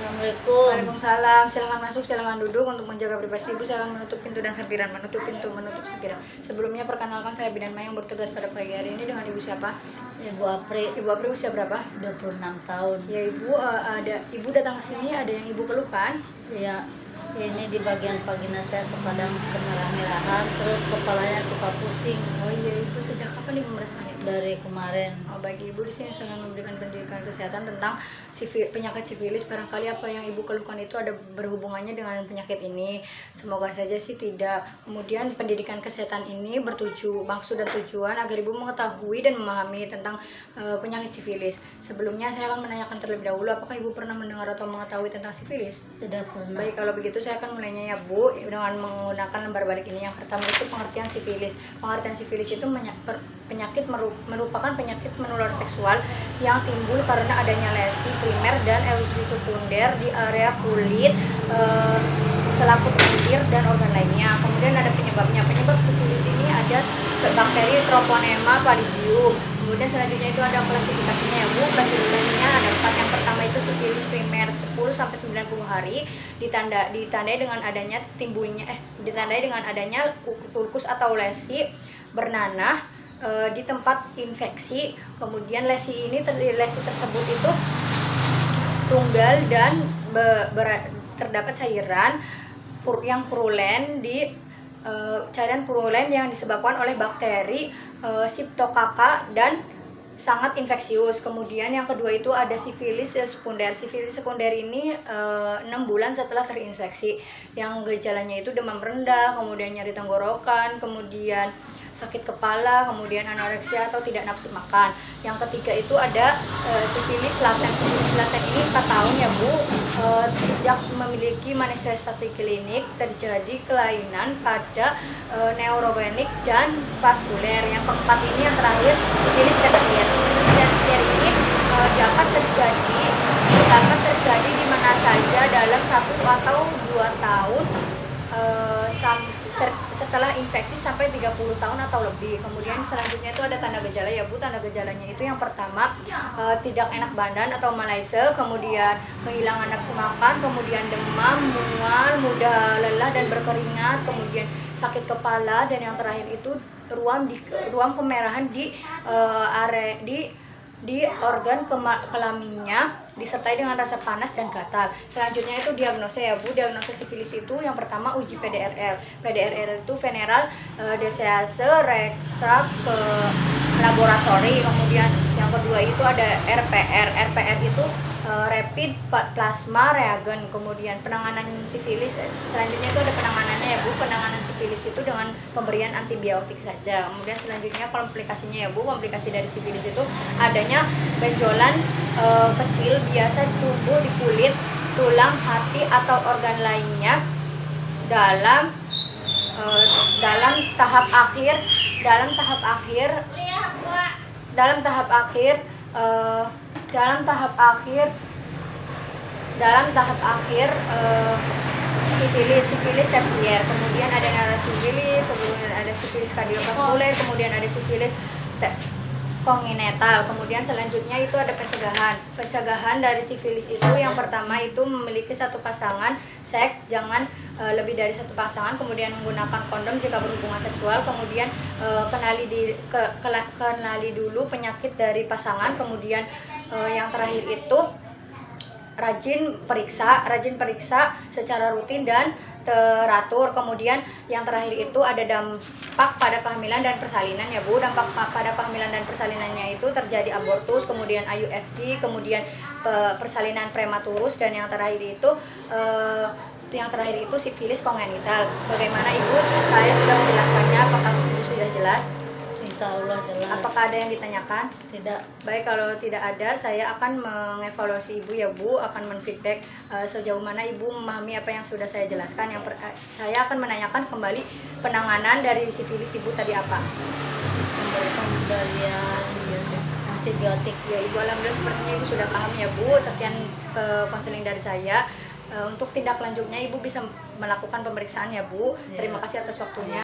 Assalamualaikum. Waalaikumsalam. Silakan masuk, silakan duduk. Untuk menjaga privasi Ibu, silakan menutup pintu dan sampiran. Menutup pintu, menutup sampiran. Sebelumnya perkenalkan, saya Bidan Mai yang bertugas pada pagi hari ini. Dengan Ibu siapa? Ibu Apri, Ibu Apri usia berapa? 26 tahun. Ya Ibu, Ibu datang ke sini, ada yang Ibu keluhkan? Ya, ini di bagian vagina saya sekadang kemerah-merahan, terus kepalanya suka pusing. Oh iya Ibu, sejak kapan Ibu merasakan itu? Dari kemarin. Oh, bagi Ibu di sini saya akan memberikan pendidikan kesehatan tentang penyakit sifilis. Barangkali apa yang Ibu keluhkan itu ada berhubungannya dengan penyakit ini. Semoga saja sih tidak. Kemudian pendidikan kesehatan ini maksud dan tujuan agar Ibu mengetahui dan memahami tentang penyakit sifilis. Sebelumnya saya akan menanyakan terlebih dahulu, apakah Ibu pernah mendengar atau mengetahui tentang sifilis? Tidak pernah. Baik, kalau begitu saya akan mulainya ya Bu, dengan menggunakan lembar balik ini. Yang pertama itu pengertian sifilis. Pengertian sifilis itu merupakan penyakit menular seksual yang timbul karena adanya lesi primer dan erupsi sekunder di area kulit, selaput bibir dan organ lainnya. Kemudian ada penyebabnya. Penyebab sifilis ini ada bakteri Treponema pallidum. Kemudian selanjutnya itu ada klasifikasinya ya Bu. Klasifikasinya ada 4. Yang pertama itu sifilis primer 10 sampai 90 hari, ditandai dengan adanya ulkus atau lesi bernanah di tempat infeksi. Kemudian lesi tersebut itu tunggal dan terdapat cairan yang purulen yang disebabkan oleh bakteri Streptococcus dan sangat infeksius. Kemudian yang kedua itu ada sifilis sekunder. Sifilis sekunder ini 6 bulan setelah terinfeksi, yang gejalanya itu demam rendah, kemudian nyeri tenggorokan, kemudian sakit kepala, kemudian anoreksia atau tidak nafsu makan. Yang ketiga itu ada sifilis laten. Sifilis laten ini 4 tahun ya Bu, tidak memiliki manifestasi klinik, terjadi kelainan pada neurogenik dan vaskuler. Yang keempat ini yang terakhir sifilis tersier. Sifilis tersier ini dapat terjadi di mana saja dalam 1 atau 2 tahun setelah infeksi sampai 30 tahun atau lebih. Kemudian selanjutnya itu ada tanda gejala ya Bu. Tanda gejalanya itu yang pertama tidak enak badan atau malaise, kemudian kehilangan nafsu makan, kemudian demam, mual, mudah lelah dan berkeringat, kemudian sakit kepala, dan yang terakhir itu ruam kemerahan di organ kelaminnya, disertai dengan rasa panas dan gatal. Selanjutnya itu diagnosa ya Bu. Diagnosa sifilis itu yang pertama uji PDRL. PDRL itu Venereal Disease Rectal Laboratory. Kemudian yang kedua itu ada RPR. RPR itu Rapid Plasma Reagen. Kemudian penanganan sifilis selanjutnya itu ada penanganannya ya Bu. Penanganan sifilis itu dengan pemberian antibiotik saja. Kemudian selanjutnya komplikasinya ya Bu. Komplikasi dari sifilis itu adanya benjolan kecil biasa tumbuh di kulit, tulang, hati atau organ lainnya dalam tahap akhir sifilis tersier. Kemudian ada narasifilis, kemudian ada sifilis kardiovaskuler, kemudian ada sifilis kongenital. Kemudian selanjutnya itu ada pencegahan dari sifilis itu yang pertama itu memiliki satu pasangan seks, jangan lebih dari satu pasangan, kemudian menggunakan kondom jika berhubungan seksual, kemudian kenali dulu penyakit dari pasangan, kemudian yang terakhir itu rajin periksa secara rutin dan teratur. Kemudian yang terakhir itu ada dampak pada kehamilan dan persalinan ya Bu. Dampak pada kehamilan dan persalinannya itu terjadi abortus, kemudian IUFD, kemudian persalinan prematurus, dan yang terakhir itu sifilis kongenital. Bagaimana Ibu? Saya sudah menjelaskannya. Apakah Ibu sudah jelas? Insya Allah jelas. Apakah ada yang ditanyakan? Tidak. Baik, kalau tidak ada, saya akan mengevaluasi Ibu ya Bu, akan menfeedback sejauh mana Ibu memahami apa yang sudah saya jelaskan. Saya akan menanyakan kembali penanganan dari sifilis Ibu tadi apa? Pemberian antibiotik. Ya Ibu, alhamdulillah sepertinya Ibu sudah paham ya Bu. Sekian konseling dari saya. Untuk tindak lanjutnya Ibu bisa melakukan pemeriksaan ya Bu. Terima kasih atas waktunya.